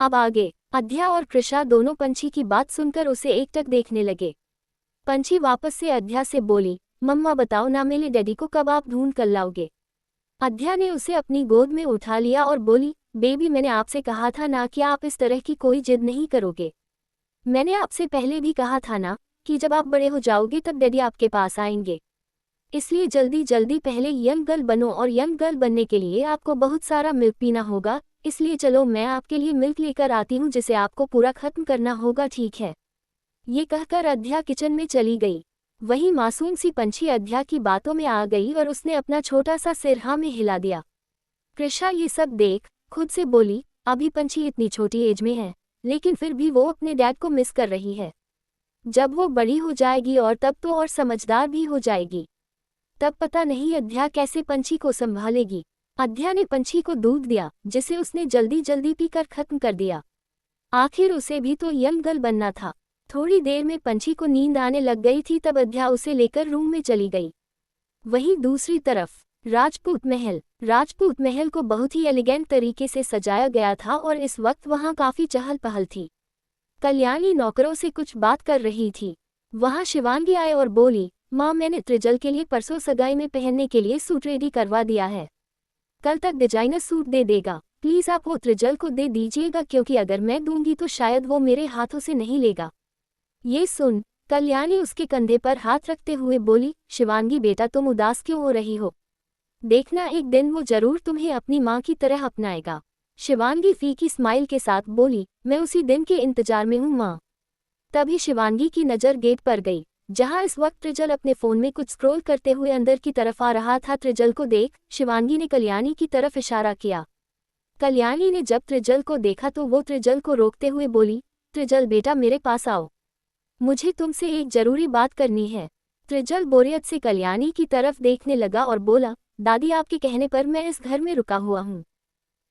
अब आगे अध्या और कृषा दोनों पंछी की बात सुनकर उसे एकटक देखने लगे। पंछी वापस से अध्या से बोली, मम्मा बताओ ना, मेरे डैडी को कब आप ढूंढ कर लाओगे। अध्या ने उसे अपनी गोद में उठा लिया और बोली, बेबी मैंने आपसे कहा था ना कि आप इस तरह की कोई जिद नहीं करोगे। मैंने आपसे पहले भी कहा था ना कि जब आप बड़े हो जाओगे तब डैडी आपके पास आएंगे। इसलिए जल्दी जल्दी पहले यंग गर्ल बनो, और यंग गर्ल बनने के लिए आपको बहुत सारा मिल्क पीना होगा। इसलिए चलो मैं आपके लिए मिल्क लेकर आती हूँ जिसे आपको पूरा खत्म करना होगा, ठीक है। ये कहकर अध्या किचन में चली गई। वही मासूम सी पंछी अध्या की बातों में आ गई और उसने अपना छोटा सा सिर हाँ में हिला दिया। कृषा ये सब देख खुद से बोली, अभी पंछी इतनी छोटी एज में है लेकिन फिर भी वो अपने डैड को मिस कर रही है। जब वो बड़ी हो जाएगी और तब तो और समझदार भी हो जाएगी, तब पता नहीं अध्या कैसे पंछी को संभालेगी। अध्या ने पंछी को दूध दिया जिसे उसने जल्दी जल्दी पीकर खत्म कर दिया। आखिर उसे भी तो यंग गर्ल बनना था। थोड़ी देर में पंछी को नींद आने लग गई थी, तब अध्या उसे लेकर रूम में चली गई। वहीं दूसरी तरफ राजपूत महल को बहुत ही एलिगेंट तरीके से सजाया गया था और इस वक्त वहां काफी चहल पहल थी। कल्याणी नौकरों से कुछ बात कर रही थी। वहां शिवांगी आए और बोली, माँ मैंने त्रिजल के लिए परसों सगाई में पहनने के लिए सूट रेडी करवा दिया है। कल तक डिजाइनर सूट दे देगा। प्लीज आप वो त्रिजल को दे दीजिएगा, क्योंकि अगर मैं दूंगी तो शायद वो मेरे हाथों से नहीं लेगा। ये सुन कल्याणी उसके कंधे पर हाथ रखते हुए बोली, शिवांगी बेटा तुम उदास क्यों हो रही हो? देखना एक दिन वो जरूर तुम्हें अपनी माँ की तरह अपनाएगा। शिवांगी फीकी स्माइल के साथ बोली, मैं उसी दिन के इंतजार में हूँ माँ। तभी शिवांगी की नज़र गेट पर गई, जहां इस वक्त त्रिजल अपने फोन में कुछ स्क्रॉल करते हुए अंदर की तरफ आ रहा था। त्रिजल को देख शिवांगी ने कल्याणी की तरफ इशारा किया। कल्याणी ने जब त्रिजल को देखा तो वो त्रिजल को रोकते हुए बोली, त्रिजल बेटा मेरे पास आओ, मुझे तुमसे एक जरूरी बात करनी है। त्रिजल बोरियत से कल्याणी की तरफ देखने लगा और बोला, दादी आपके कहने पर मैं इस घर में रुका हुआ हूँ,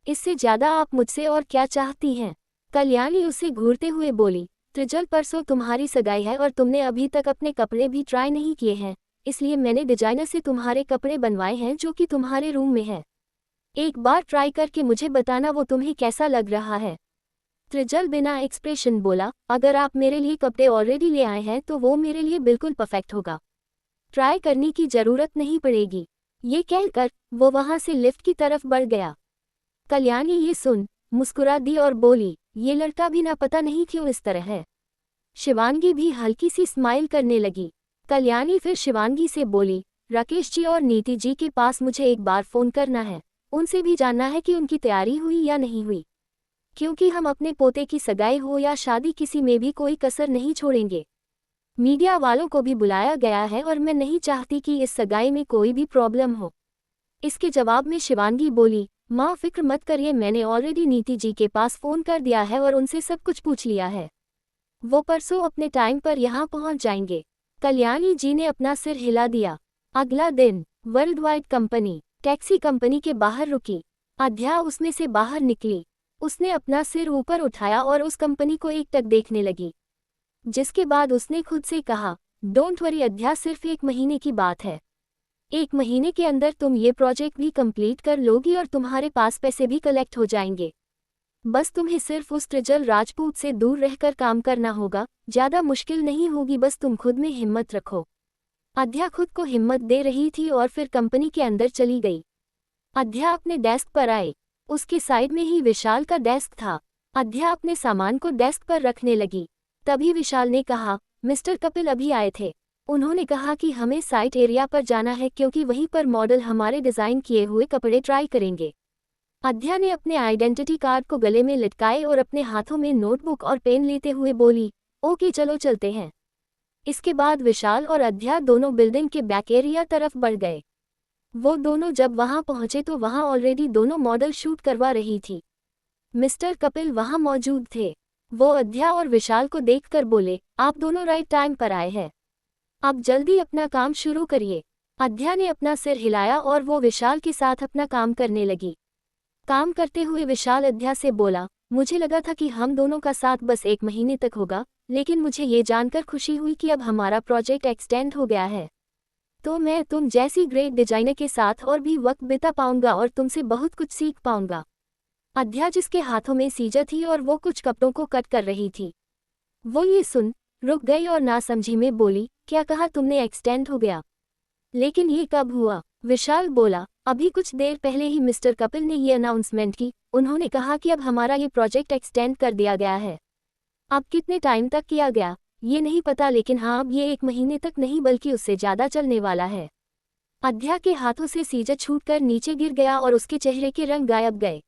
इससे ज्यादा आप मुझसे और क्या चाहती हैं? कल्याणी उसे घूरते हुए बोली, त्रिजल परसों तुम्हारी सगाई है और तुमने अभी तक अपने कपड़े भी ट्राई नहीं किए हैं, इसलिए मैंने डिजाइनर से तुम्हारे कपड़े बनवाए हैं जो कि तुम्हारे रूम में है। एक बार ट्राई करके मुझे बताना वो तुम्हें कैसा लग रहा है। त्रिजल बिना एक्सप्रेशन बोला, अगर आप मेरे लिए कपड़े ऑलरेडी ले आए हैं तो वो मेरे लिए बिल्कुल परफेक्ट होगा, ट्राई करने की जरूरत नहीं पड़ेगी। ये कहकर वो वहां से लिफ्ट की तरफ बढ़ गया। कल्याणी ये सुन मुस्कुरा दी और बोली, ये लड़का भी ना पता नहीं क्यों इस तरह है। शिवांगी भी हल्की सी स्माइल करने लगी। कल्याणी फिर शिवांगी से बोली, राकेश जी और नीति जी के पास मुझे एक बार फोन करना है, उनसे भी जानना है कि उनकी तैयारी हुई या नहीं हुई, क्योंकि हम अपने पोते की सगाई हो या शादी किसी में भी कोई कसर नहीं छोड़ेंगे। मीडिया वालों को भी बुलाया गया है और मैं नहीं चाहती कि इस सगाई में कोई भी प्रॉब्लम हो। इसके जवाब में शिवांगी बोली, माँ फिक्र मत करिए, मैंने ऑलरेडी नीति जी के पास फ़ोन कर दिया है और उनसे सब कुछ पूछ लिया है, वो परसों अपने टाइम पर यहाँ पहुँच जाएंगे। कल्याणी जी ने अपना सिर हिला दिया। अगला दिन world wide company taxi company के बाहर रुकी। अध्या उसमें से बाहर निकली। उसने अपना सिर ऊपर उठाया और उस कंपनी को एकटक देखने लगी, जिसके बाद उसने खुद से कहा, डोंट वरी अध्या, सिर्फ 1 महीने की बात है। 1 महीने के अंदर तुम ये प्रोजेक्ट भी कंप्लीट कर लोगी और तुम्हारे पास पैसे भी कलेक्ट हो जाएंगे। बस तुम्हें सिर्फ उस त्रिजल राजपूत से दूर रहकर काम करना होगा, ज़्यादा मुश्किल नहीं होगी, बस तुम खुद में हिम्मत रखो। अध्या खुद को हिम्मत दे रही थी और फिर कंपनी के अंदर चली गई। अध्या अपने डेस्क पर आए। उसके साइड में ही विशाल का डेस्क था। अध्या अपने सामान को डेस्क पर रखने लगी। तभी विशाल ने कहा, मिस्टर कपिल अभी आए थे, उन्होंने कहा कि हमें साइट एरिया पर जाना है क्योंकि वहीं पर मॉडल हमारे डिज़ाइन किए हुए कपड़े ट्राई करेंगे। अध्या ने अपने आइडेंटिटी कार्ड को गले में लटकाए और अपने हाथों में नोटबुक और पेन लेते हुए बोली, ओके चलो चलते हैं। इसके बाद विशाल और अध्या दोनों बिल्डिंग के बैक एरिया तरफ बढ़ गए। वो दोनों जब वहां पहुंचे तो वहां ऑलरेडी दोनों मॉडल शूट करवा रही थी। मिस्टर कपिल वहां मौजूद थे। वो अध्या और विशाल को देखकर बोले, आप दोनों राइट टाइम पर आए हैं, अब जल्दी अपना काम शुरू करिए। अध्या ने अपना सिर हिलाया और वो विशाल के साथ अपना काम करने लगी। काम करते हुए विशाल अध्या से बोला, मुझे लगा था कि हम दोनों का साथ बस 1 महीने तक होगा, लेकिन मुझे ये जानकर खुशी हुई कि अब हमारा प्रोजेक्ट एक्सटेंड हो गया है, तो मैं तुम जैसी ग्रेट डिजाइनर के साथ और भी वक्त बिता पाऊंगा और तुमसे बहुत कुछ सीख पाऊंगा। अद्या जिसके हाथों में सीजर थी और वो कुछ कपड़ों को कट कर रही थी, वो ये सुन रुक गई और नासमझी में बोली, क्या कहा तुमने, एक्सटेंड हो गया? लेकिन ये कब हुआ? विशाल बोला, अभी कुछ देर पहले ही मिस्टर कपिल ने ये अनाउंसमेंट की। उन्होंने कहा कि अब हमारा ये प्रोजेक्ट एक्सटेंड कर दिया गया है। अब कितने टाइम तक किया गया ये नहीं पता, लेकिन हाँ अब ये 1 महीने तक नहीं बल्कि उससे ज़्यादा चलने वाला है। अद्या के हाथों से सीजर छूटकर नीचे गिर गया और उसके चेहरे के रंग गायब गए।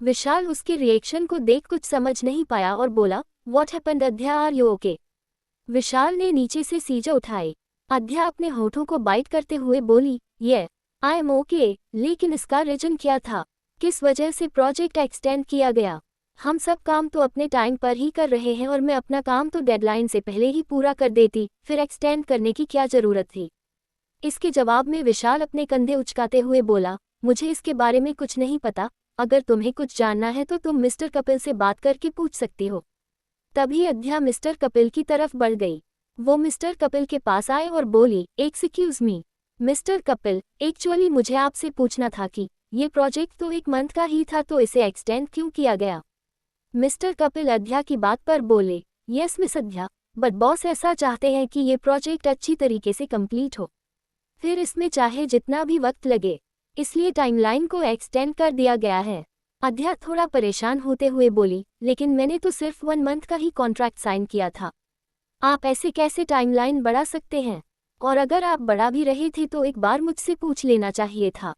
विशाल उसके रिएक्शन को देख कुछ समझ नहीं पाया और बोला, what happened Adya, are you okay? Vishal ने नीचे से सीजर उठाई। अद्या अपने होठों को बाइट करते हुए बोली, ये आई एम ओके, लेकिन इसका रीजन क्या था? किस वजह से प्रोजेक्ट एक्सटेंड किया गया? हम सब काम तो अपने टाइम पर ही कर रहे हैं और मैं अपना काम तो डेडलाइन से पहले ही पूरा कर देती, फिर एक्सटेंड करने की क्या ज़रूरत थी? इसके जवाब में विशाल अपने कंधे उचकाते हुए बोला, मुझे इसके बारे में कुछ नहीं पता, अगर तुम्हें कुछ जानना है तो तुम मिस्टर कपिल से बात करके पूछ सकती हो। तभी अद्या मिस्टर कपिल की तरफ बढ़ गई। वो मिस्टर कपिल के पास आए और बोली, excuse me mister Kapil, actually मुझे आपसे पूछना था कि ये प्रोजेक्ट तो 1 मंथ का ही था, तो इसे एक्सटेंड क्यों किया गया? मिस्टर कपिल अद्या की बात पर बोले, यस मिस अद्या, बट बॉस ऐसा चाहते हैं कि ये प्रोजेक्ट अच्छी तरीके से कंप्लीट हो, फिर इसमें चाहे जितना भी वक्त लगे, इसलिए टाइमलाइन को एक्सटेंड कर दिया गया है। अद्या थोड़ा परेशान होते हुए बोली, लेकिन मैंने तो सिर्फ 1 मंथ का ही कॉन्ट्रैक्ट साइन किया था, आप ऐसे कैसे टाइमलाइन बढ़ा सकते हैं? और अगर आप बढ़ा भी रहे थे तो एक बार मुझसे पूछ लेना चाहिए था।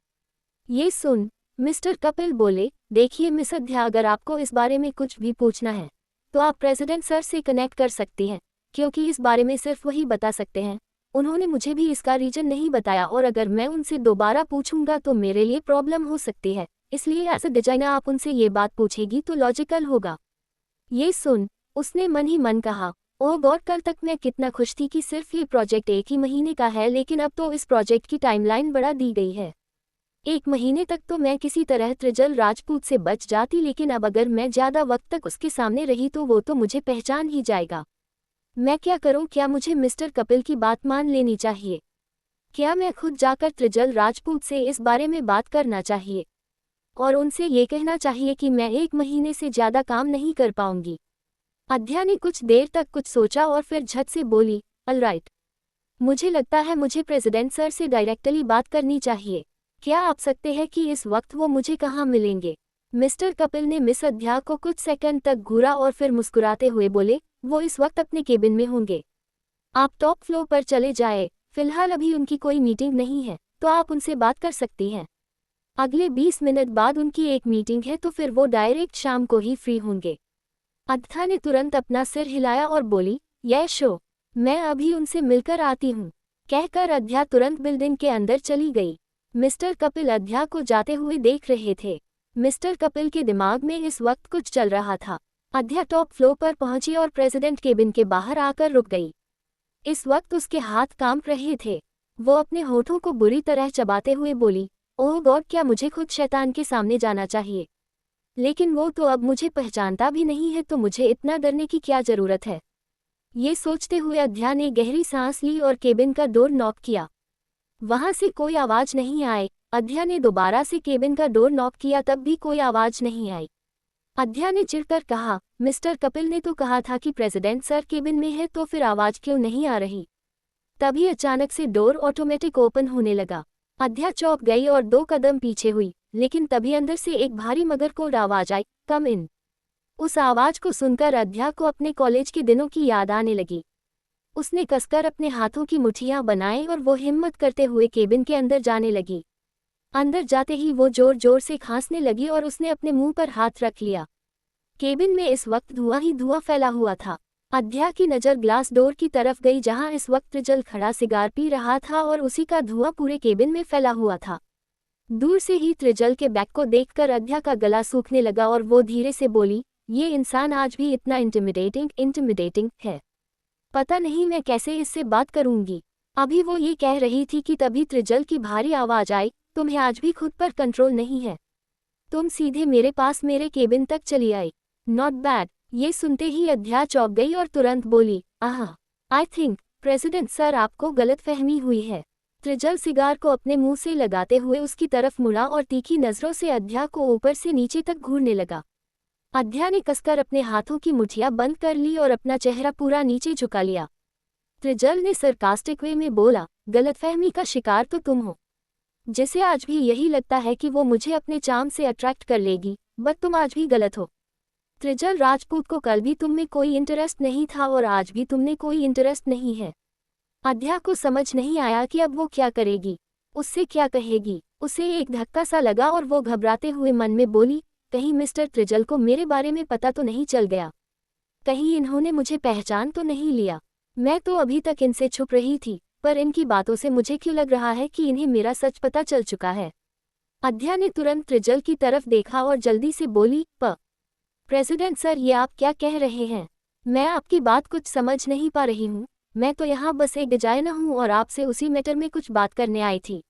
ये सुन मिस्टर कपिल बोले, देखिए मिस अद्या, अगर आपको इस बारे में कुछ भी पूछना है तो आप प्रेसिडेंट सर से कनेक्ट कर सकती हैं, क्योंकि इस बारे में सिर्फ वही बता सकते हैं। उन्होंने मुझे भी इसका रीजन नहीं बताया और अगर मैं उनसे दोबारा पूछूंगा तो मेरे लिए प्रॉब्लम हो सकती है, इसलिए एज अ डिजाइनर आप उनसे ये बात पूछेगी तो लॉजिकल होगा। ये सुन उसने मन ही मन कहा, ओह गॉड, कल तक मैं कितना खुश थी कि सिर्फ ये प्रोजेक्ट 1 ही महीने का है, लेकिन अब तो इस प्रोजेक्ट की टाइमलाइन बढ़ा दी गई है। 1 महीने तक तो मैं किसी तरह त्रिजल राजपूत से बच जाती, लेकिन अब अगर मैं ज़्यादा वक्त तक उसके सामने रही तो वो तो मुझे पहचान ही जाएगा। मैं क्या करूं? क्या मुझे मिस्टर कपिल की बात मान लेनी चाहिए? क्या मैं खुद जाकर त्रिजल राजपूत से इस बारे में बात करना चाहिए और उनसे ये कहना चाहिए कि मैं 1 महीने से ज़्यादा काम नहीं कर पाऊंगी? अद्या ने कुछ देर तक कुछ सोचा और फिर झट से बोली, ऑलराइट, मुझे लगता है मुझे प्रेसिडेंट सर से डायरेक्टली बात करनी चाहिए। क्या आप सकते हैं कि इस वक्त वो मुझे कहाँ मिलेंगे? मिस्टर कपिल ने मिस अद्या को कुछ सेकंड तक घूरा और फिर मुस्कुराते हुए बोले, वो इस वक्त अपने केबिन में होंगे। आप टॉप फ्लोर पर चले जाए, फिलहाल अभी उनकी कोई मीटिंग नहीं है, तो आप उनसे बात कर सकती हैं। अगले 20 मिनट बाद उनकी एक मीटिंग है, तो फिर वो डायरेक्ट शाम को ही फ्री होंगे। अद्या ने तुरंत अपना सिर हिलाया और बोली, यस शो, मैं अभी उनसे मिलकर आती हूँ। कहकर अद्या तुरंत बिल्डिंग के अंदर चली गई। मिस्टर कपिल अद्या को जाते हुए देख रहे थे। मिस्टर कपिल के दिमाग में इस वक्त कुछ चल रहा था। अद्या टॉप फ्लोर पर पहुंची और प्रेसिडेंट केबिन के बाहर आकर रुक गई। इस वक्त उसके हाथ कांप रहे थे। वो अपने होठों को बुरी तरह चबाते हुए बोली, ओह गॉड, क्या मुझे खुद शैतान के सामने जाना चाहिए? लेकिन वो तो अब मुझे पहचानता भी नहीं है, तो मुझे इतना डरने की क्या ज़रूरत है? ये सोचते हुए अद्या ने गहरी सांस ली और केबिन का डोर नॉक किया। वहां से कोई आवाज़ नहीं आई। अद्या ने दोबारा से केबिन का डोर नॉक किया, तब भी कोई आवाज़ नहीं आई। अद्या ने चिढ़कर कहा, मिस्टर कपिल ने तो कहा था कि प्रेसिडेंट सर केबिन में है, तो फिर आवाज़ क्यों नहीं आ रही? तभी अचानक से डोर ऑटोमेटिक ओपन होने लगा। अद्या चौंक गई और 2 कदम पीछे हुई, लेकिन तभी अंदर से एक भारी मगर को आवाज़ आई, कम इन। उस आवाज़ को सुनकर अद्या को अपने कॉलेज के दिनों की याद आने लगी। उसने कसकर अपने हाथों की मुट्ठियां बनाई और वो हिम्मत करते हुए केबिन के अंदर जाने लगी। अंदर जाते ही वो जोर जोर से खांसने लगी और उसने अपने मुंह पर हाथ रख लिया। केबिन में इस वक्त धुआं ही धुआं फैला हुआ था। अद्या की नज़र ग्लास डोर की तरफ गई, जहां इस वक्त त्रिजल खड़ा सिगार पी रहा था और उसी का धुआं पूरे केबिन में फैला हुआ था। दूर से ही त्रिजल के बैग को देखकर अद्या का गला सूखने लगा और वो धीरे से बोली, ये इंसान आज भी इतना इंटिमिडेटिंग है। पता नहीं मैं कैसे इससे बात करूंगी। अभी वो ये कह रही थी कि तभी त्रिजल की भारी आवाज़ आई, तुम्हें आज भी खुद पर कंट्रोल नहीं है? तुम सीधे मेरे पास मेरे केबिन तक चली आई। Not bad. ये सुनते ही अद्या चौंक गई और तुरंत बोली, आह, आई थिंक प्रेसिडेंट सर आपको गलतफहमी हुई है। त्रिजल सिगार को अपने मुंह से लगाते हुए उसकी तरफ मुड़ा और तीखी नजरों से अध्या को ऊपर से नीचे तक घूरने लगा। अध्या ने कसकर अपने हाथों की मुठियां बंद कर ली और अपना चेहरा पूरा नीचे झुका लिया। त्रिजल ने सरकास्टिक वे में बोला, गलतफहमी का शिकार तो तुम हो, जिसे आज भी यही लगता है कि वो मुझे अपने चार्म से अट्रैक्ट कर लेगी, बट तुम आज भी गलत हो। त्रिजल राजपूत को कल भी तुम में कोई इंटरेस्ट नहीं था और आज भी तुमने कोई इंटरेस्ट नहीं है। अध्या को समझ नहीं आया कि अब वो क्या करेगी, उससे क्या कहेगी। उसे एक धक्का सा लगा और वो घबराते हुए मन में बोली, कहीं मिस्टर त्रिजल को मेरे बारे में पता तो नहीं चल गया, कहीं इन्होंने मुझे पहचान तो नहीं लिया। मैं तो अभी तक इनसे छुप रही थी, पर इनकी बातों से मुझे क्यों लग रहा है कि इन्हें मेरा सच पता चल चुका है। अध्या ने तुरंत त्रिजल की तरफ देखा और जल्दी से बोली, प्रेसिडेंट सर, ये आप क्या कह रहे हैं? मैं आपकी बात कुछ समझ नहीं पा रही हूँ। मैं तो यहाँ बस एक डिजाइनर हूँ और आपसे उसी मैटर में कुछ बात करने आई थी।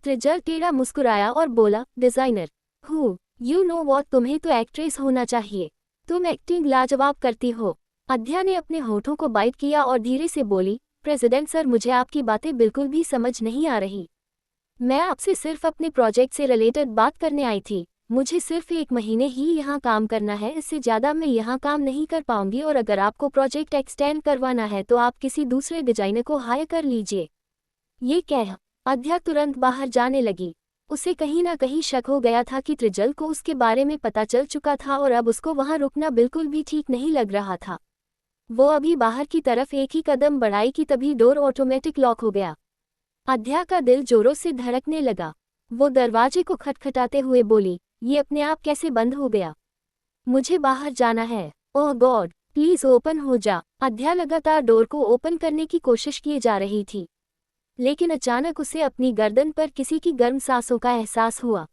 त्रिजल टेढ़ा मुस्कुराया और बोला, designer? Who you know what, तुम्हें तो एक्ट्रेस होना चाहिए, तुम एक्टिंग लाजवाब करती हो। अध्या ने अपने होठों को बाइट किया और धीरे से बोली, प्रेसिडेंट सर, मुझे आपकी बातें बिल्कुल भी समझ नहीं आ रही। मैं आपसे सिर्फ अपने प्रोजेक्ट से रिलेटेड बात करने आई थी। मुझे सिर्फ 1 महीने ही यहाँ काम करना है, इससे ज़्यादा मैं यहाँ काम नहीं कर पाऊंगी और अगर आपको प्रोजेक्ट एक्सटेंड करवाना है तो आप किसी दूसरे डिजाइनर को हायर कर लीजिए। ये कह अध्या तुरंत बाहर जाने लगी। उसे कहीं ना कहीं शक हो गया था कि त्रिजल को उसके बारे में पता चल चुका था और अब उसको वहाँ रुकना बिल्कुल भी ठीक नहीं लग रहा था। वो अभी बाहर की तरफ एक ही कदम बढ़ाई कि तभी डोर ऑटोमेटिक लॉक हो गया। अध्या का दिल जोरों से धड़कने लगा। वो दरवाजे को खटखटाते हुए बोली, ये अपने आप कैसे बंद हो गया? मुझे बाहर जाना है। ओह गॉड, प्लीज ओपन हो जा। अध्या लगातार डोर को ओपन करने की कोशिश किए जा रही थी, लेकिन अचानक उसे अपनी गर्दन पर किसी की गर्म सांसों का एहसास हुआ।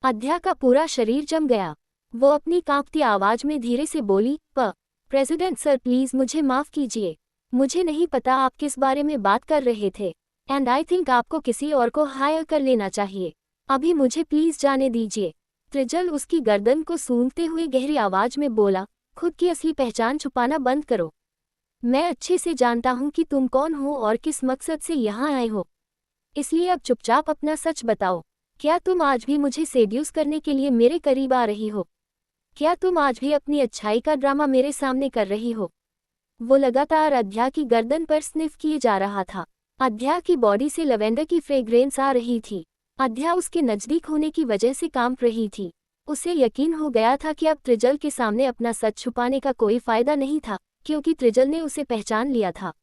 अध्या का पूरा शरीर जम गया। वो अपनी कांपती आवाज में धीरे से बोली, प्रेसिडेंट सर, प्लीज मुझे माफ कीजिए। मुझे नहीं पता आप किस बारे में बात कर रहे थे, एंड आई थिंक आपको किसी और को हायर कर लेना चाहिए। अभी मुझे प्लीज जाने दीजिए। त्रिजल उसकी गर्दन को सूंघते हुए गहरी आवाज में बोला, खुद की असली पहचान छुपाना बंद करो। मैं अच्छे से जानता हूं कि तुम कौन हो और किस मकसद से यहाँ आए हो, इसलिए अब चुपचाप अपना सच बताओ। क्या तुम आज भी मुझे सेड्यूस करने के लिए मेरे करीब आ रही हो? क्या तुम आज भी अपनी अच्छाई का ड्रामा मेरे सामने कर रही हो? वो लगातार अध्या की गर्दन पर स्निफ किए जा रहा था। अध्या की बॉडी से लवेंडर की फ्रेग्रेंस आ रही थी। अध्या उसके नज़दीक होने की वजह से कांप रही थी। उसे यकीन हो गया था कि अब त्रिजल के सामने अपना सच छुपाने का कोई फायदा नहीं था, क्योंकि त्रिजल ने उसे पहचान लिया था।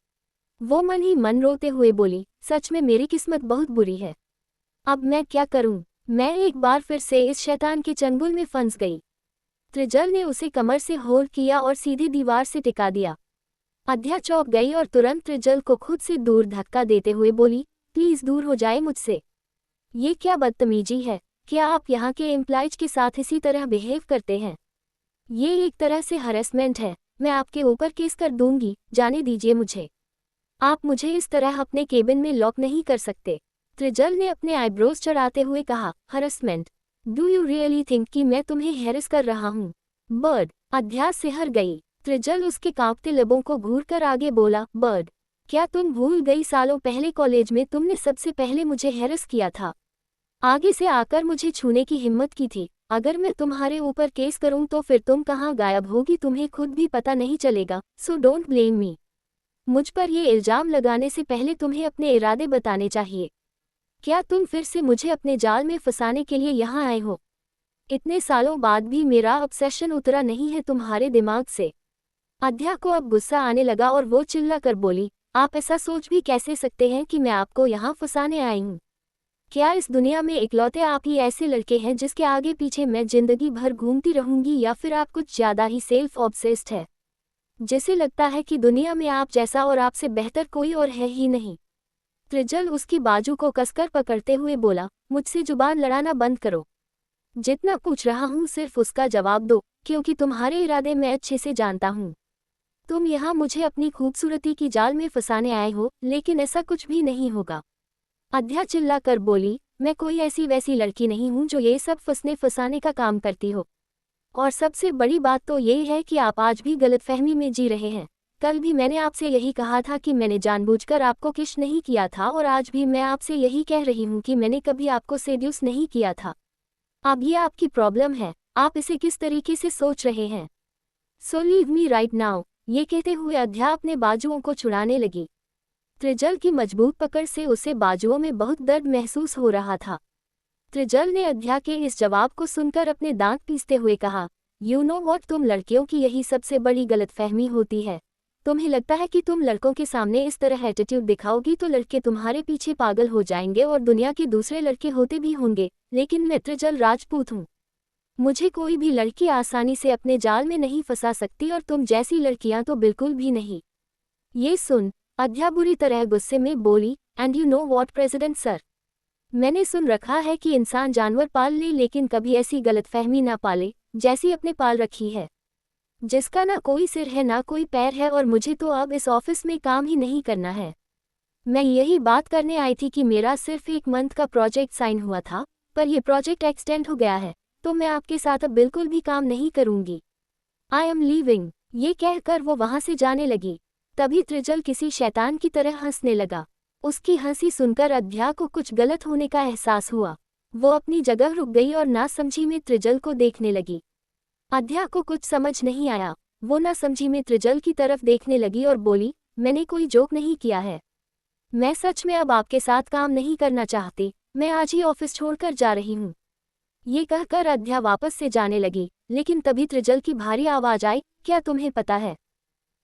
वो मन ही मन रोते हुए बोली, सच में मेरी किस्मत बहुत बुरी है। अब मैं क्या करूं? मैं एक बार फिर से इस शैतान के चंगुल में फंस गई। त्रिजल ने उसे कमर से होल्ड किया और सीधी दीवार से टिका दिया। अध्या चौंक गई और तुरंत त्रिजल को खुद से दूर धक्का देते हुए बोली, प्लीज दूर हो जाए मुझसे। ये क्या बदतमीजी है? क्या आप यहाँ के एम्प्लॉयज के साथ इसी तरह बिहेव करते हैं? ये एक तरह से हरेसमेंट है। मैं आपके ऊपर केस कर दूंगी। जाने दीजिए मुझे। आप मुझे इस तरह अपने केबिन में लॉक नहीं कर सकते। त्रिजल ने अपने आईब्रोज चढ़ाते हुए कहा, harassment? Do you really think कि मैं तुम्हें हैरेस कर रहा हूँ? बर्ड। अध्या सिहर गई। त्रिजल उसके कांपते लबों को घूरकर आगे बोला, बर्ड, क्या तुम भूल गई सालों पहले कॉलेज में तुमने सबसे पहले मुझे हैरेस किया था? आगे से आकर मुझे छूने की हिम्मत की थी। अगर मैं तुम्हारे ऊपर केस करूं तो फिर तुम कहाँ गायब होगी तुम्हें खुद भी पता नहीं चलेगा। So don't blame me. मुझ पर ये इल्जाम लगाने से पहले तुम्हें अपने इरादे बताने चाहिए। क्या तुम फिर से मुझे अपने जाल में फंसाने के लिए यहाँ आए हो? इतने सालों बाद भी मेरा ऑब्सेशन उतरा नहीं है तुम्हारे दिमाग से। अध्या को अब गुस्सा आने लगा और वो चिल्ला कर बोली, आप ऐसा सोच भी कैसे सकते हैं कि मैं आपको यहाँ फंसाने आई हूँ? क्या इस दुनिया में इकलौते आप ही ऐसे लड़के हैं जिसके आगे पीछे मैं जिंदगी भर घूमती रहूंगी, या फिर आप कुछ ज्यादा ही सेल्फ ऑब्सेस्ड है, जिसे लगता है कि दुनिया में आप जैसा और आपसे बेहतर कोई और है ही नहीं? त्रिजल उसकी बाजू को कसकर पकड़ते हुए बोला, मुझसे जुबान लड़ाना बंद करो। जितना पूछ रहा हूँ सिर्फ उसका जवाब दो, क्योंकि तुम्हारे इरादे मैं अच्छे से जानता हूँ। तुम यहाँ मुझे अपनी खूबसूरती की जाल में फंसाने आए हो, लेकिन ऐसा कुछ भी नहीं होगा। अध्या चिल्ला कर बोली, मैं कोई ऐसी वैसी लड़की नहीं हूँ जो ये सब फंसने फंसाने का काम करती हो। और सबसे बड़ी बात तो ये है कि आप आज भी गलतफहमी में जी रहे हैं। कल भी मैंने आपसे यही कहा था कि मैंने जानबूझकर आपको किस नहीं किया था, और आज भी मैं आपसे यही कह रही हूँ कि मैंने कभी आपको सेड्यूस नहीं किया था। अब ये आपकी प्रॉब्लम है, आप इसे किस तरीके से सोच रहे हैं। So leave me right now. ये कहते हुए अध्या अपने बाजुओं को छुड़ाने लगी। त्रिजल की मजबूत पकड़ से उसे बाजुओं में बहुत दर्द महसूस हो रहा था। त्रिजल ने अध्या के इस जवाब को सुनकर अपने दांत पीसते हुए कहा, यू नो वॉट, तुम लड़कियों की यही सबसे बड़ी गलतफहमी होती है। तुम्हें लगता है कि तुम लड़कों के सामने इस तरह एटीट्यूड दिखाओगी तो लड़के तुम्हारे पीछे पागल हो जाएंगे और दुनिया के दूसरे लड़के होते भी होंगे, लेकिन मैं त्रिजल राजपूत हूँ। मुझे कोई भी लड़की आसानी से अपने जाल में नहीं फंसा सकती और तुम जैसी लड़कियां तो बिल्कुल भी नहीं। ये सुन अध्या बुरी तरह गुस्से में बोली, and you know what president sir, मैंने सुन रखा है कि इंसान जानवर पाल ले लेकिन कभी ऐसी गलतफहमी ना पाले जैसी अपने पाल रखी है, जिसका ना कोई सिर है ना कोई पैर है, और मुझे तो अब इस ऑफिस में काम ही नहीं करना है। मैं यही बात करने आई थी कि मेरा सिर्फ 1 मंथ का प्रोजेक्ट साइन हुआ था, पर यह प्रोजेक्ट एक्सटेंड हो गया है, तो मैं आपके साथ अब बिल्कुल भी काम नहीं करूंगी। I am leaving. ये कहकर वो वहां से जाने लगी। तभी त्रिजल किसी शैतान की तरह हंसने लगा। उसकी हंसी सुनकर अध्या को कुछ गलत होने का एहसास हुआ। वो अपनी जगह रुक गई और नासमझी में त्रिजल को देखने लगी। अध्या को कुछ समझ नहीं आया। वो नासमझी में त्रिजल की तरफ देखने लगी और बोली, मैंने कोई जोक नहीं किया है। मैं सच में अब आपके साथ काम नहीं करना चाहती। मैं आज ही ऑफिस छोड़कर जा रही हूँ। ये कहकर अध्या वापस से जाने लगी, लेकिन तभी त्रिजल की भारी आवाज आई, क्या तुम्हें पता है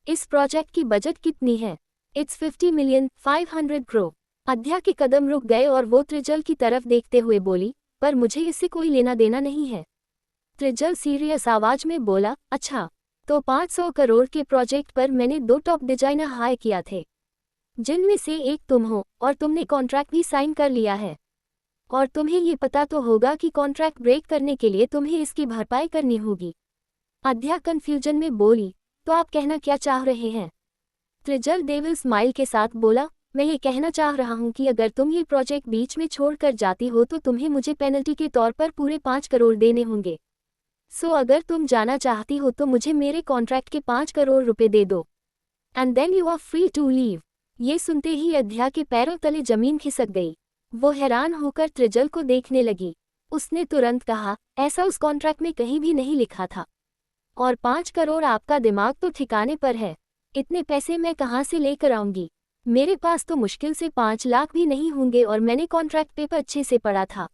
इस प्रोजेक्ट की बजट कितनी है? It's 50,500,000 crore। अध्या के कदम रुक गए और वो त्रिजल की तरफ देखते हुए बोली, पर मुझे इससे कोई लेना देना नहीं है। त्रिजल सीरियस आवाज में बोला, अच्छा, तो 500 करोड़ के प्रोजेक्ट पर मैंने 2 टॉप डिजाइनर हायर किया थे, जिनमें से एक तुम हो, और तुमने कॉन्ट्रैक्ट भी साइन कर लिया है। और तुम्हें ये पता तो होगा कि कॉन्ट्रैक्ट ब्रेक करने के लिए तुम्हें इसकी भरपाई करनी होगी। अध्या कंफ्यूजन में बोली, तो आप कहना क्या चाह रहे हैं? त्रिजल डेविल स्माइल के साथ बोला, मैं ये कहना चाह रहा हूँ कि अगर तुम ये प्रोजेक्ट बीच में छोड़कर जाती हो तो तुम्हें मुझे पेनल्टी के तौर पर पूरे 5 करोड़ देने होंगे। सो अगर तुम जाना चाहती हो तो मुझे मेरे कॉन्ट्रैक्ट के 5 करोड़ रुपए दे दो, and then you are free to leave. ये सुनते ही अध्या के पैरों तले जमीन खिसक गई। वो हैरान होकर त्रिजल को देखने लगी। उसने तुरंत कहा, ऐसा उस कॉन्ट्रैक्ट में कहीं भी नहीं लिखा था। और 5 करोड़, आपका दिमाग तो ठिकाने पर है। इतने पैसे मैं कहाँ से लेकर आऊंगी? मेरे पास तो मुश्किल से 5 लाख भी नहीं होंगे, और मैंने कॉन्ट्रैक्ट पेपर अच्छे से पढ़ा था।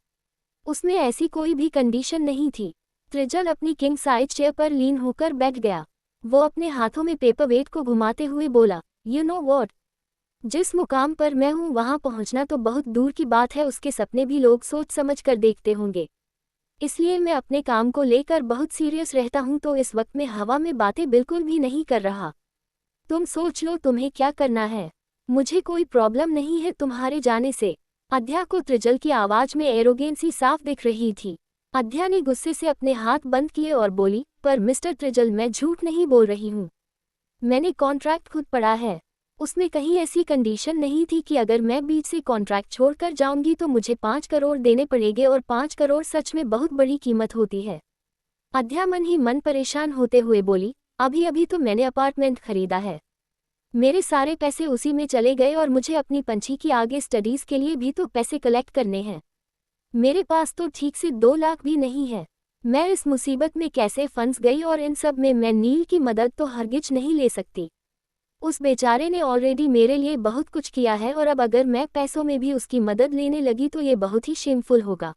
उसमें ऐसी कोई भी कंडीशन नहीं थी। त्रिजल अपनी किंग साइज चेयर पर लीन होकर बैठ गया। वो अपने हाथों में पेपर वेट को घुमाते हुए बोला, यू नो वॉट, जिस मुकाम पर मैं हूँ वहाँ पहुँचना तो बहुत दूर की बात है, उसके सपने भी लोग सोच समझ कर देखते होंगे। इसलिए मैं अपने काम को लेकर बहुत सीरियस रहता हूँ, तो इस वक्त में हवा में बातें बिल्कुल भी नहीं कर रहा। तुम सोच लो तुम्हें क्या करना है। मुझे कोई प्रॉब्लम नहीं है तुम्हारे जाने से। अध्या को त्रिजल की आवाज में एरोगेंसी साफ दिख रही थी। अध्या ने गुस्से से अपने हाथ बंद किए और बोली, पर मिस्टर त्रिजल, मैं झूठ नहीं बोल रही हूँ। मैंने कॉन्ट्रैक्ट खुद पढ़ा है। उसमें कहीं ऐसी कंडीशन नहीं थी कि अगर मैं बीच से कॉन्ट्रैक्ट छोड़कर जाऊंगी तो मुझे 5 करोड़ देने पड़ेंगे, और 5 करोड़ सच में बहुत बड़ी कीमत होती है। अध्या मन ही मन परेशान होते हुए बोली, अभी अभी तो मैंने अपार्टमेंट खरीदा है। मेरे सारे पैसे उसी में चले गए, और मुझे अपनी पंछी की आगे स्टडीज के लिए भी तो पैसे कलेक्ट करने हैं। मेरे पास तो ठीक से 2 लाख भी नहीं है। मैं इस मुसीबत में कैसे फंस गई, और इन सब में मैं नील की मदद तो हरगिज नहीं ले सकती। उस बेचारे ने ऑलरेडी मेरे लिए बहुत कुछ किया है, और अब अगर मैं पैसों में भी उसकी मदद लेने लगी तो ये बहुत ही शेमफुल होगा।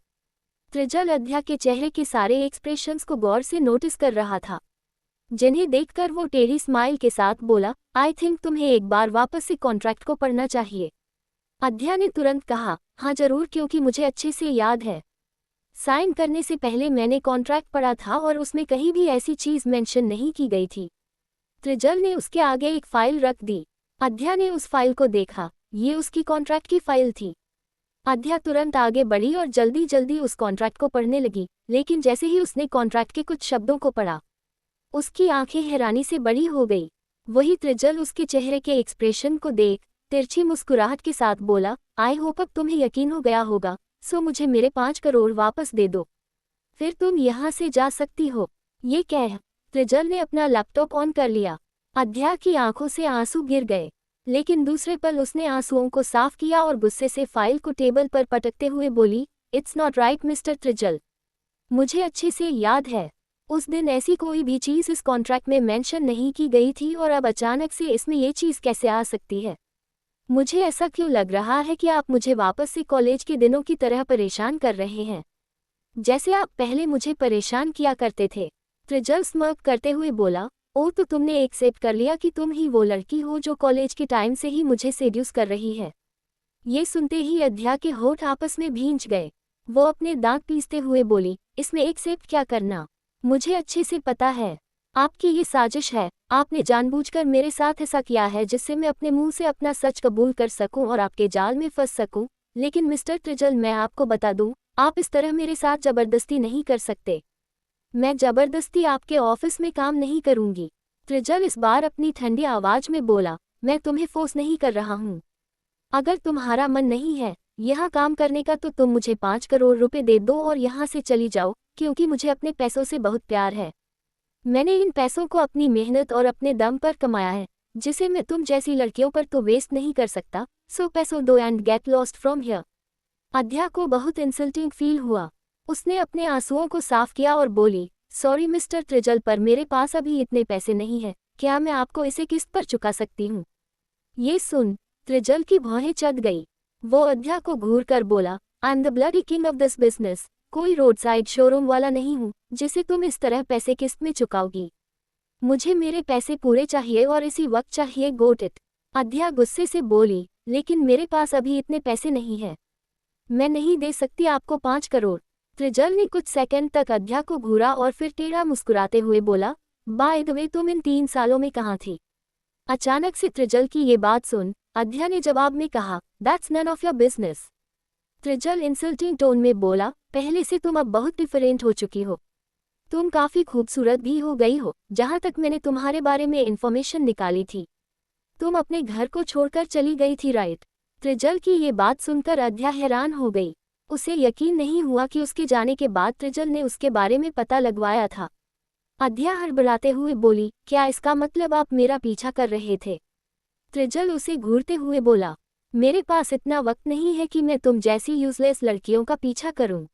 त्रिजल अध्या के चेहरे के सारे एक्सप्रेशंस को गौर से नोटिस कर रहा था, जिन्हें देखकर वो टेढ़ी स्माइल के साथ बोला, आई थिंक तुम्हें एक बार वापस से कॉन्ट्रैक्ट को पढ़ना चाहिए। अध्या ने तुरंत कहा, हाँ जरूर, क्योंकि मुझे अच्छे से याद है। साइन करने से पहले मैंने कॉन्ट्रैक्ट पढ़ा था और उसमें कहीं भी ऐसी चीज मेंशन नहीं की गई थी। त्रिजल ने उसके आगे एक फाइल रख दी। अध्या ने उस फाइल को देखा। ये उसकी कॉन्ट्रैक्ट की फाइल थी। अध्या तुरंत आगे बढ़ी और जल्दी जल्दी उस कॉन्ट्रैक्ट को पढ़ने लगी, लेकिन जैसे ही उसने कॉन्ट्रैक्ट के कुछ शब्दों को पढ़ा, उसकी आंखें हैरानी से बड़ी हो गई। वही त्रिजल उसके चेहरे के एक्सप्रेशन को देख तिरछी मुस्कुराहट के साथ बोला, आई होप अब तुम्हें यकीन हो गया होगा, सो मुझे मेरे 5 करोड़ वापस दे दो, फिर तुम यहाँ से जा सकती हो। ये कह त्रिजल ने अपना लैपटॉप ऑन कर लिया। अद्या की आंखों से आंसू गिर गए, लेकिन दूसरे पल उसने आंसुओं को साफ किया और गुस्से से फाइल को टेबल पर पटकते हुए बोली, it's not right mister Trijal. मुझे अच्छे से याद है, उस दिन ऐसी कोई भी चीज़ इस कॉन्ट्रैक्ट में मेंशन नहीं की गई थी और अब अचानक से इसमें ये चीज़ कैसे आ सकती है। मुझे ऐसा क्यों लग रहा है कि आप मुझे वापस से कॉलेज के दिनों की तरह परेशान कर रहे हैं, जैसे आप पहले मुझे परेशान किया करते थे। त्रिजल स्मर्क करते हुए बोला, ओ तो तुमने एक्सेप्ट कर लिया कि तुम ही वो लड़की हो जो कॉलेज के टाइम से ही मुझे सेड्यूस कर रही है। ये सुनते ही अद्या के होठ आपस में भींच गए। वो अपने दांत पीसते हुए बोली, इसमें एक्सेप्ट क्या करना, मुझे अच्छे से पता है आपकी ये साजिश है। आपने जानबूझकर मेरे साथ ऐसा किया है जिससे मैं अपने मुंह से अपना सच कबूल कर सकूं और आपके जाल में फंस सकूं। लेकिन मिस्टर त्रिजल, मैं आपको बता दूं, आप इस तरह मेरे साथ जबरदस्ती नहीं कर सकते। मैं जबरदस्ती आपके ऑफिस में काम नहीं करूंगी। त्रिजल इस बार अपनी ठंडी आवाज में बोला, मैं तुम्हें फोर्स नहीं कर रहा हूं। अगर तुम्हारा मन नहीं है यहाँ काम करने का तो तुम मुझे 5 करोड़ रुपए दे दो और यहाँ से चली जाओ, क्योंकि मुझे अपने पैसों से बहुत प्यार है। मैंने इन पैसों को अपनी मेहनत और अपने दम पर कमाया है, जिसे मैं तुम जैसी लड़कियों पर तो वेस्ट नहीं कर सकता। सो पैसों दो and get lost from here. Adya को बहुत इंसल्टिंग फील हुआ। उसने अपने आंसुओं को साफ किया और बोली, सॉरी मिस्टर त्रिजल, पर मेरे पास अभी इतने पैसे नहीं हैं। क्या मैं आपको इसे किस्त पर चुका सकती हूँ? ये सुन त्रिजल की भौहें चढ़ गई। वो अद्या को घूर कर बोला, I am the bloody king of this business. कोई रोड साइड शोरूम वाला नहीं हूँ जिसे तुम इस तरह पैसे किस्त में चुकाओगी। मुझे मेरे पैसे पूरे चाहिए और इसी वक्त चाहिए, गोट इट। अद्या गुस्से से बोली, लेकिन मेरे पास अभी इतने पैसे नहीं हैं। मैं नहीं दे सकती आपको 5 करोड़। त्रिजल ने कुछ सेकंड तक अद्या को घूरा और फिर टेढ़ा मुस्कुराते हुए बोला, बाय द वे तुम इन 3 सालों में कहाँ थी? अचानक से त्रिजल की ये बात सुन अद्या ने जवाब में कहा, that's none of your business. Trijal insulting tone में बोला, पहले से तुम अब बहुत डिफरेंट हो चुकी हो। तुम काफी खूबसूरत भी हो गई हो। जहां तक मैंने तुम्हारे बारे में इंफॉर्मेशन निकाली थी, तुम अपने घर को छोड़कर चली गई थी, राइट? त्रिजल की ये बात सुनकर अद्या हैरान हो गई। उसे यकीन नहीं हुआ कि उसके जाने के बाद त्रिजल ने उसके बारे में पता लगवाया था। अद्या हड़बड़ाते हुए बोली, क्या इसका मतलब आप मेरा पीछा कर रहे थे? त्रिजल उसे घूरते हुए बोला, मेरे पास इतना वक्त नहीं है कि मैं तुम जैसी यूजलेस लड़कियों का पीछा करूं।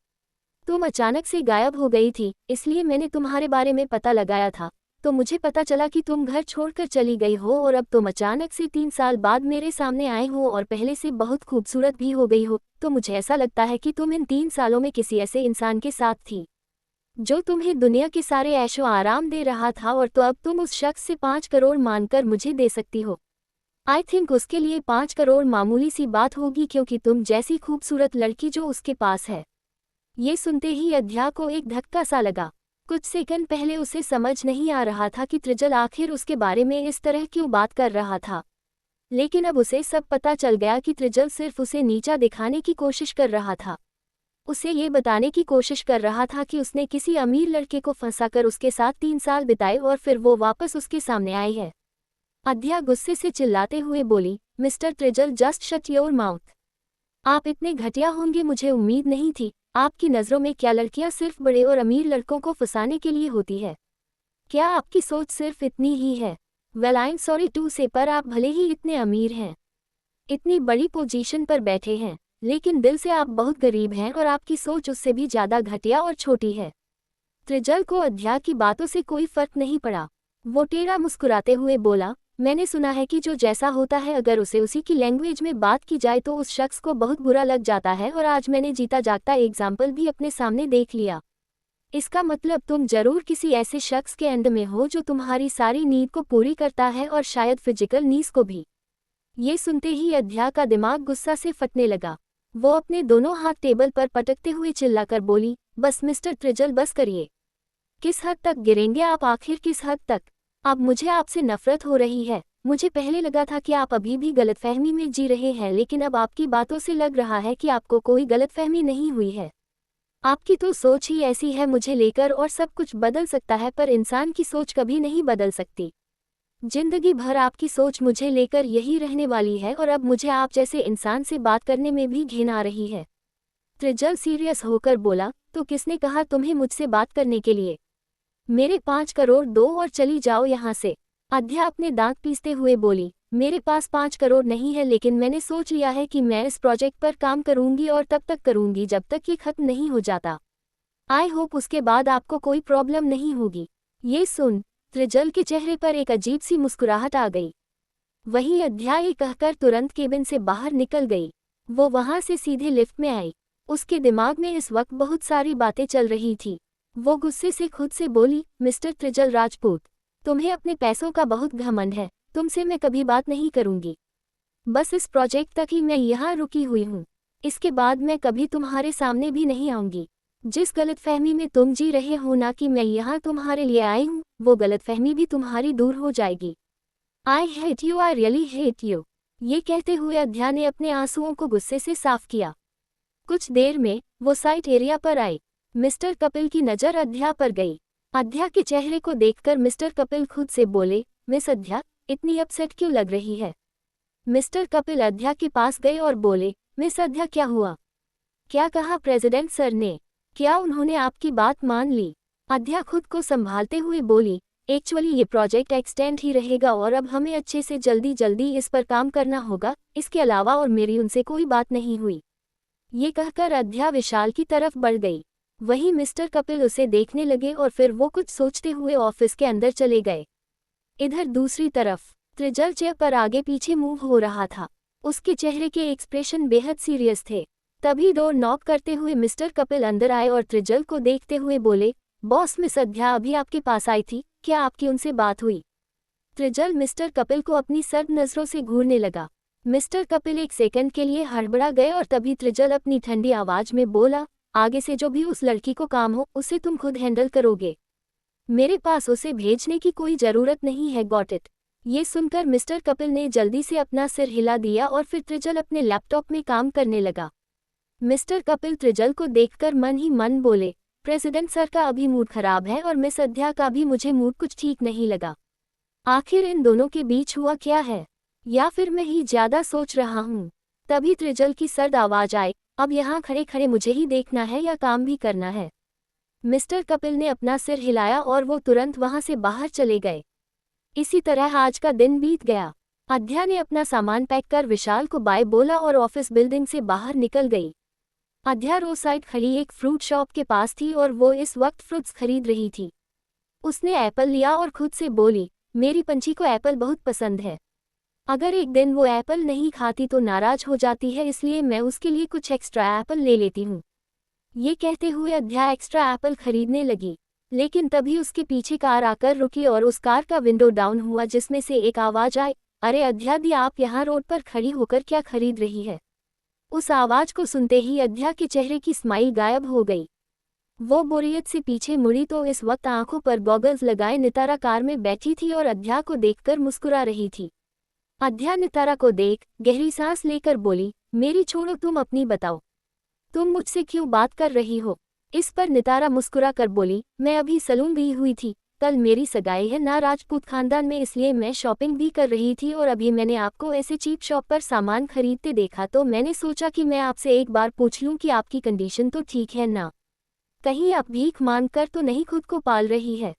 तुम अचानक से गायब हो गई थी, इसलिए मैंने तुम्हारे बारे में पता लगाया था। तो मुझे पता चला कि तुम घर छोड़कर चली गई हो और अब तुम अचानक से 3 साल बाद मेरे सामने आए हो और पहले से बहुत खूबसूरत भी हो गई हो। तो मुझे ऐसा लगता है कि तुम इन 3 सालों में किसी ऐसे इंसान के साथ थी जो तुम्हें दुनिया के सारे ऐशो आराम दे रहा था, और तो अब तुम उस शख्स से 5 करोड़ मांगकर मुझे दे सकती हो। आई थिंक उसके लिए 5 करोड़ मामूली सी बात होगी, क्योंकि तुम जैसी खूबसूरत लड़की जो उसके पास है। ये सुनते ही अद्या को एक धक्का सा लगा। कुछ सेकंड पहले उसे समझ नहीं आ रहा था कि त्रिजल आखिर उसके बारे में इस तरह क्यों बात कर रहा था, लेकिन अब उसे सब पता चल गया कि त्रिजल सिर्फ उसे नीचा दिखाने की कोशिश कर रहा था। उसे ये बताने की कोशिश कर रहा था कि उसने किसी अमीर लड़के को फंसाकर उसके साथ 3 साल बिताए और फिर वो वापस उसके सामने आई है। अद्या गुस्से से चिल्लाते हुए बोली, mister Trijal, just shut your mouth. आप इतने घटिया होंगे मुझे उम्मीद नहीं थी। आपकी नज़रों में क्या लड़कियां सिर्फ बड़े और अमीर लड़कों को फंसाने के लिए होती है? क्या आपकी सोच सिर्फ इतनी ही है? Well I am sorry to say, पर आप भले ही इतने अमीर हैं, इतनी बड़ी पोजीशन पर बैठे हैं, लेकिन दिल से आप बहुत गरीब हैं और आपकी सोच उससे भी ज़्यादा घटिया और छोटी है। त्रिजल को अद्या की बातों से कोई फर्क नहीं पड़ा। वो टेढ़ा मुस्कुराते हुए बोला, मैंने सुना है कि जो जैसा होता है अगर उसे उसी की लैंग्वेज में बात की जाए तो उस शख्स को बहुत बुरा लग जाता है, और आज मैंने जीता जागता एग्जाम्पल भी अपने सामने देख लिया। इसका मतलब तुम जरूर किसी ऐसे शख्स के अंडर में हो जो तुम्हारी सारी नीड को पूरी करता है, और शायद फिजिकल नीड्स को भी। ये सुनते ही अद्या का दिमाग गुस्सा से फटने लगा। वो अपने दोनों हाथ टेबल पर पटकते हुए चिल्लाकर बोली, बस मिस्टर त्रिजल, बस करिए। किस हद तक गिरेंगे आप? आखिर किस हद तक? अब मुझे आपसे नफरत हो रही है। मुझे पहले लगा था कि आप अभी भी गलतफहमी में जी रहे हैं, लेकिन अब आपकी बातों से लग रहा है कि आपको कोई गलतफहमी नहीं हुई है। आपकी तो सोच ही ऐसी है मुझे लेकर, और सब कुछ बदल सकता है पर इंसान की सोच कभी नहीं बदल सकती। जिंदगी भर आपकी सोच मुझे लेकर यही रहने वाली है, और अब मुझे आप जैसे इंसान से बात करने में भी घिन आ रही है। त्रिजल सीरियस होकर बोला, तो किसने कहा तुम्हें मुझसे बात करने के लिए? मेरे 5 करोड़ दो और चली जाओ यहाँ से। अध्या अपने दांत पीसते हुए बोली, मेरे पास 5 करोड़ नहीं है, लेकिन मैंने सोच लिया है कि मैं इस प्रोजेक्ट पर काम करूंगी और तब तक करूंगी जब तक ये खत्म नहीं हो जाता। आई होप उसके बाद आपको कोई प्रॉब्लम नहीं होगी। ये सुन त्रिजल के चेहरे पर एक अजीब सी मुस्कुराहट आ गई। वही अध्या ये कहकर तुरंत केबिन से बाहर निकल गई। वो वहां से सीधे लिफ्ट में आई। उसके दिमाग में इस वक्त बहुत सारी बातें चल रही थी। वो गुस्से से खुद से बोली, मिस्टर त्रिजल राजपूत, तुम्हें अपने पैसों का बहुत घमंड है, तुमसे मैं कभी बात नहीं करूंगी। बस इस प्रोजेक्ट तक ही मैं यहाँ रुकी हुई हूँ। इसके बाद मैं कभी तुम्हारे सामने भी नहीं आऊंगी। जिस गलतफहमी में तुम जी रहे हो ना कि मैं यहाँ तुम्हारे लिए आई हूँ, वो गलतफहमी भी तुम्हारी दूर हो जाएगी। I hate you, I really hate you. ये कहते हुए अध्या ने अपने आंसुओं को गुस्से से साफ किया। कुछ देर में वो साइट एरिया पर आई। मिस्टर कपिल की नज़र अध्या पर गई। अध्या के चेहरे को देखकर मिस्टर कपिल खुद से बोले, मिस अध्या, इतनी अपसेट क्यों लग रही है? मिस्टर कपिल अध्या के पास गए और बोले, मिस अध्या क्या हुआ? क्या कहा प्रेसिडेंट सर ने? क्या उन्होंने आपकी बात मान ली? अध्या खुद को संभालते हुए बोली, एक्चुअली ये प्रोजेक्ट एक्सटेंड ही रहेगा और अब हमें अच्छे से जल्दी इस पर काम करना होगा, इसके अलावा और मेरी उनसे कोई बात नहीं हुई। ये कहकर अध्या विशाल की तरफ बढ़ गई। वहीं मिस्टर कपिल उसे देखने लगे और फिर वो कुछ सोचते हुए ऑफिस के अंदर चले गए। इधर दूसरी तरफ त्रिजल चेयर पर आगे पीछे मूव हो रहा था। उसके चेहरे के एक्सप्रेशन बेहद सीरियस थे। तभी डोर नॉक करते हुए मिस्टर कपिल अंदर आए और त्रिजल को देखते हुए बोले, बॉस मिस अध्या अभी आपके पास आई थी, क्या आपकी उनसे बात हुई? त्रिजल मिस्टर कपिल को अपनी सर्द नजरों से घूरने लगा। मिस्टर कपिल एक सेकंड के लिए हड़बड़ा गए और तभी त्रिजल अपनी ठंडी आवाज में बोला, आगे से जो भी उस लड़की को काम हो उसे तुम खुद हैंडल करोगे। मेरे पास उसे भेजने की कोई जरूरत नहीं है, गॉट इट? ये सुनकर मिस्टर कपिल ने जल्दी से अपना सिर हिला दिया और फिर त्रिजल अपने लैपटॉप में काम करने लगा। मिस्टर कपिल त्रिजल को देखकर मन ही मन बोले, प्रेसिडेंट सर का अभी मूड खराब है और मिस अध्या का भी मुझे मूड कुछ ठीक नहीं लगा। आखिर इन दोनों के बीच हुआ क्या है? या फिर मैं ही ज्यादा सोच रहा हूँ? तभी त्रिजल की सर्द आवाज आई, अब यहाँ खड़े खड़े मुझे ही देखना है या काम भी करना है? मिस्टर कपिल ने अपना सिर हिलाया और वो तुरंत वहां से बाहर चले गए। इसी तरह आज का दिन बीत गया। अध्या ने अपना सामान पैक कर विशाल को बाय बोला और ऑफिस बिल्डिंग से बाहर निकल गई। अध्या रोड साइड खड़ी एक फ्रूट शॉप के पास थी और वो इस वक्त फ्रूट्स खरीद रही थी। उसने एप्पल लिया और खुद से बोली, मेरी पंछी को एप्पल बहुत पसंद है। अगर एक दिन वो एप्पल नहीं खाती तो नाराज हो जाती है, इसलिए मैं उसके लिए कुछ एक्स्ट्रा एप्पल ले लेती हूँ। ये कहते हुए अध्या एक्स्ट्रा एप्पल खरीदने लगी, लेकिन तभी उसके पीछे कार आकर रुकी और उस कार का विंडो डाउन हुआ जिसमें से एक आवाज आई, अरे अध्या दी, आप यहाँ रोड पर खड़ी होकर क्या खरीद रही है? उस आवाज को सुनते ही अध्या के चेहरे की स्माइल गायब हो गई। वो बोरियत से पीछे मुड़ी तो इस वक्त आंखों पर गॉगल्स लगाए नितारा कार में बैठी थी और अध्या को देखकर मुस्कुरा रही थी। अध्या नितारा को देख गहरी सांस लेकर बोली, मेरी छोड़ो, तुम अपनी बताओ, तुम मुझसे क्यों बात कर रही हो? इस पर नितारा मुस्कुरा कर बोली, मैं अभी सलून गई हुई थी, कल मेरी सगाई है ना राजपूत खानदान में, इसलिए मैं शॉपिंग भी कर रही थी और अभी मैंने आपको ऐसे चीप शॉप पर सामान खरीदते देखा तो मैंने सोचा कि मैं आपसे एक बार पूछ लूं कि आपकी कंडीशन तो ठीक है ना? कहीं आप भीख मांग कर तो नहीं खुद को पाल रही है?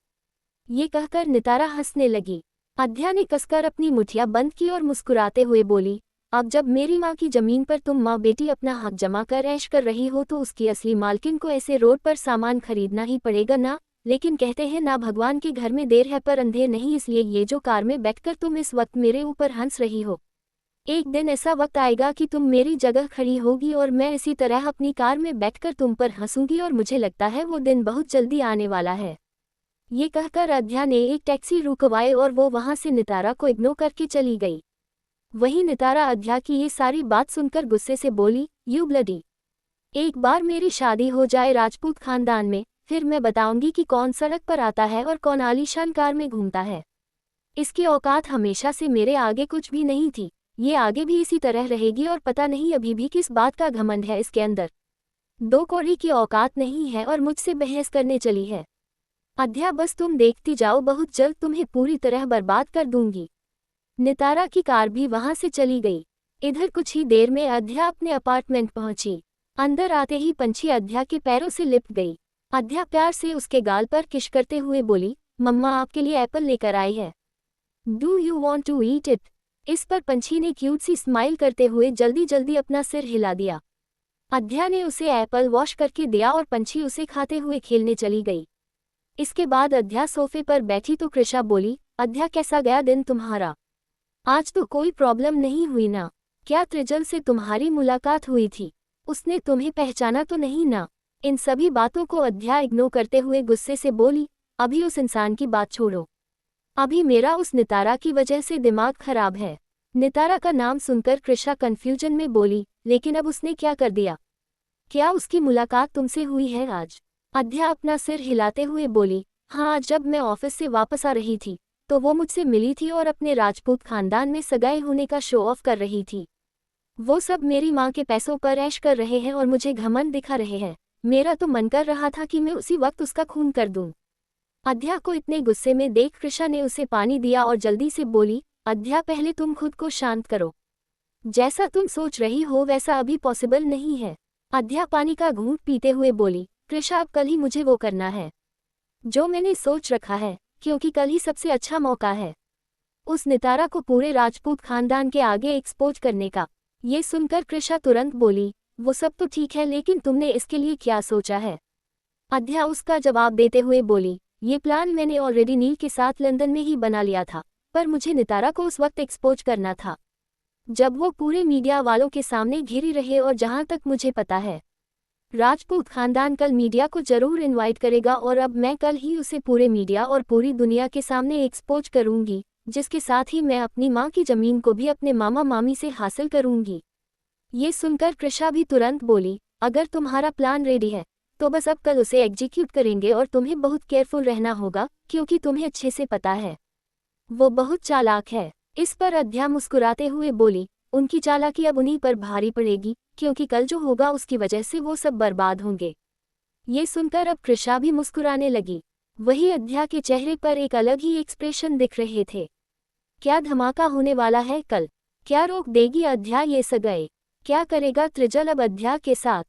ये कहकर नितारा हंसने लगी। अध्या ने कसकर अपनी मुठियां बंद की और मुस्कुराते हुए बोली, अब जब मेरी माँ की जमीन पर तुम माँ बेटी अपना हक जमा कर ऐश कर रही हो तो उसकी असली मालकिन को ऐसे रोड पर सामान खरीदना ही पड़ेगा ना? लेकिन कहते हैं ना, भगवान के घर में देर है पर अंधेर नहीं, इसलिए ये जो कार में बैठकर तुम इस वक्त मेरे ऊपर हंस रही हो, एक दिन ऐसा वक्त आएगा कि तुम मेरी जगह खड़ी होगी और मैं इसी तरह अपनी कार में बैठकर तुम पर हंसूंगी और मुझे लगता है वो दिन बहुत जल्दी आने वाला है। ये कहकर अध्या ने एक टैक्सी रुकवाई और वो वहां से नितारा को इग्नोर करके चली गई। वहीं नितारा अध्या की ये सारी बात सुनकर गुस्से से बोली, यू ब्लडी, एक बार मेरी शादी हो जाए राजपूत खानदान में, फिर मैं बताऊंगी कि कौन सड़क पर आता है और कौन आलीशान कार में घूमता है। इसकी औकात हमेशा से मेरे आगे कुछ भी नहीं थी, ये आगे भी इसी तरह रहेगी और पता नहीं अभी भी किस बात का घमंड है इसके अंदर। 2 कौड़ी की औकात नहीं है और मुझसे बहस करने चली है। अध्या बस तुम देखती जाओ, बहुत जल्द तुम्हें पूरी तरह बर्बाद कर दूंगी। नितारा की कार भी वहां से चली गई। इधर कुछ ही देर में अध्या अपने अपार्टमेंट पहुंची। अंदर आते ही पंछी अध्या के पैरों से लिपट गई। अध्या प्यार से उसके गाल पर किश करते हुए बोली, मम्मा आपके लिए एप्पल लेकर आई है। Do you want to eat it? इस पर पंछी ने क्यूट सी स्माइल करते हुए जल्दी जल्दी अपना सिर हिला दिया। अध्या ने उसे एप्पल वॉश करके दिया और पंछी उसे खाते हुए खेलने चली गई। इसके बाद अध्या सोफे पर बैठी तो कृषा बोली, अध्या कैसा गया दिन तुम्हारा? आज तो कोई प्रॉब्लम नहीं हुई ना? क्या त्रिजल से तुम्हारी मुलाकात हुई थी? उसने तुम्हें पहचाना तो नहीं ना? इन सभी बातों को अध्या इग्नोर करते हुए गुस्से से बोली, अभी उस इंसान की बात छोड़ो। अभी मेरा उस नितारा की वजह से दिमाग खराब है। नितारा का नाम सुनकर कृषा कंफ्यूजन में बोली, लेकिन अब उसने क्या कर दिया? क्या उसकी मुलाकात तुमसे हुई है आज? अध्या अपना सिर हिलाते हुए बोली, हाँ, आज जब मैं ऑफिस से वापस आ रही थी तो वो मुझसे मिली थी और अपने राजपूत खानदान में सगाई होने का शो ऑफ कर रही थी। वो सब मेरी माँ के पैसों पर ऐश कर रहे हैं और मुझे घमंड दिखा रहे हैं। मेरा तो मन कर रहा था कि मैं उसी वक्त उसका खून कर दूं। अध्या को इतने गुस्से में देख कृषा ने उसे पानी दिया और जल्दी से बोली, अध्या पहले तुम खुद को शांत करो। जैसा तुम सोच रही हो वैसा अभी पॉसिबल नहीं है। अध्या पानी का घूंट पीते हुए बोली, कृषा अब कल ही मुझे वो करना है जो मैंने सोच रखा है, क्योंकि कल ही सबसे अच्छा मौका है उस नितारा को पूरे राजपूत खानदान के आगे एक्सपोज करने का। ये सुनकर कृषा तुरंत बोली, वो सब तो ठीक है, लेकिन तुमने इसके लिए क्या सोचा है? अध्या उसका जवाब देते हुए बोली, ये प्लान मैंने ऑलरेडी नील के साथ लंदन में ही बना लिया था, पर मुझे नितारा को उस वक्त एक्सपोज करना था जब वो पूरे मीडिया वालों के सामने घिरी रहे। और जहां तक मुझे पता है राजपूत खानदान कल मीडिया को जरूर इनवाइट करेगा और अब मैं कल ही उसे पूरे मीडिया और पूरी दुनिया के सामने एक्सपोज करूंगी, जिसके साथ ही मैं अपनी माँ की जमीन को भी अपने मामा मामी से हासिल करूंगी। ये सुनकर कृषा भी तुरंत बोली, अगर तुम्हारा प्लान रेडी है तो बस अब कल उसे एग्जीक्यूट करेंगे और तुम्हें बहुत केयरफुल रहना होगा, क्योंकि तुम्हें अच्छे से पता है वो बहुत चालाक है। इस पर अध्या मुस्कुराते हुए बोली, उनकी चालाकी अब उन्हीं पर भारी पड़ेगी, क्योंकि कल जो होगा उसकी वजह से वो सब बर्बाद होंगे। ये सुनकर अब कृषा भी मुस्कुराने लगी। वही अध्या के चेहरे पर एक अलग ही एक्सप्रेशन दिख रहे थे। क्या धमाका होने वाला है कल? क्या रोक देगी अध्या ये सगाई? क्या करेगा त्रिजल अब अध्या के साथ?